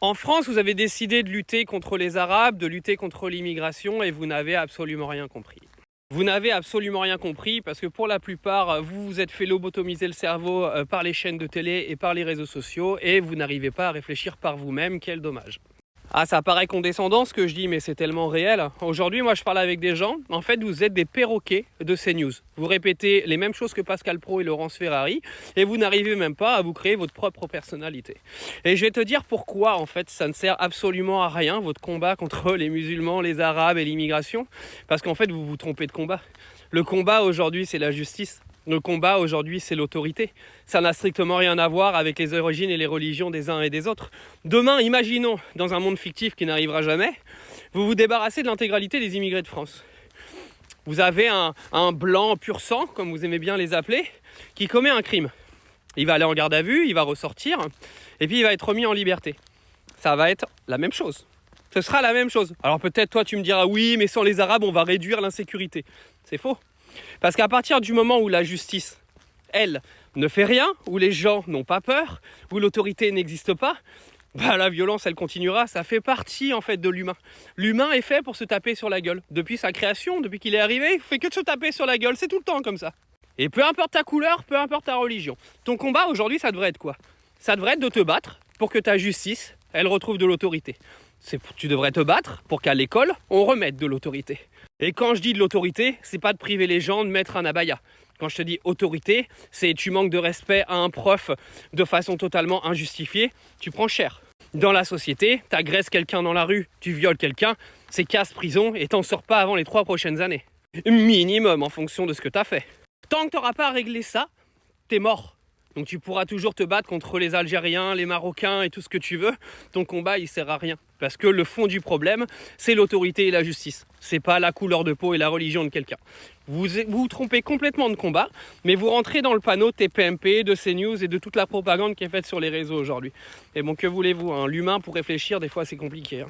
En France, vous avez décidé de lutter contre les Arabes, de lutter contre l'immigration et vous n'avez absolument rien compris. Vous n'avez absolument rien compris parce que pour la plupart, vous vous êtes fait lobotomiser le cerveau par les chaînes de télé et par les réseaux sociaux et vous n'arrivez pas à réfléchir par vous-même, quel dommage. Ah, ça paraît condescendant ce que je dis, mais c'est tellement réel. Aujourd'hui, moi, je parle avec des gens. En fait, vous êtes des perroquets de CNews. Vous répétez les mêmes choses que Pascal Praud et Laurence Ferrari, et vous n'arrivez même pas à vous créer votre propre personnalité. Et je vais te dire pourquoi, en fait, ça ne sert absolument à rien, votre combat contre les musulmans, les arabes et l'immigration. Parce qu'en fait, vous vous trompez de combat. Le combat, aujourd'hui, c'est la justice. Le combat aujourd'hui, c'est l'autorité. Ça n'a strictement rien à voir avec les origines et les religions des uns et des autres. Demain, imaginons, dans un monde fictif qui n'arrivera jamais, vous vous débarrassez de l'intégralité des immigrés de France. Vous avez un blanc pur sang, comme vous aimez bien les appeler, qui commet un crime. Il va aller en garde à vue, il va ressortir, et puis il va être remis en liberté. Ça va être la même chose. Ce sera la même chose. Alors peut-être toi tu me diras oui, mais sans les Arabes, on va réduire l'insécurité. C'est faux. Parce qu'à partir du moment où la justice, elle, ne fait rien, où les gens n'ont pas peur, où l'autorité n'existe pas, la violence, elle continuera. Ça fait partie, en fait, de l'humain. L'humain est fait pour se taper sur la gueule. Depuis sa création, depuis qu'il est arrivé, il fait que de se taper sur la gueule. C'est tout le temps comme ça. Et peu importe ta couleur, peu importe ta religion. Ton combat, aujourd'hui, ça devrait être quoi? Ça devrait être de te battre pour que ta justice, elle retrouve de l'autorité. Tu devrais te battre pour qu'à l'école, on remette de l'autorité. Et quand je dis de l'autorité, c'est pas de priver les gens de mettre un abaya. Quand je te dis autorité, c'est tu manques de respect à un prof de façon totalement injustifiée, tu prends cher. Dans la société, t'agresses quelqu'un dans la rue, tu violes quelqu'un, c'est casse prison et t'en sors pas avant les 3 prochaines années. Minimum en fonction de ce que t'as fait. Tant que t'auras pas réglé ça, t'es mort. Donc tu pourras toujours te battre contre les Algériens, les Marocains et tout ce que tu veux. Ton combat, il sert à rien. Parce que le fond du problème, c'est l'autorité et la justice. C'est pas la couleur de peau et la religion de quelqu'un. Vous vous trompez complètement de combat, mais vous rentrez dans le panneau TPMP, de CNews et de toute la propagande qui est faite sur les réseaux aujourd'hui. Et bon, que voulez-vous, hein, l'humain, pour réfléchir, des fois, c'est compliqué.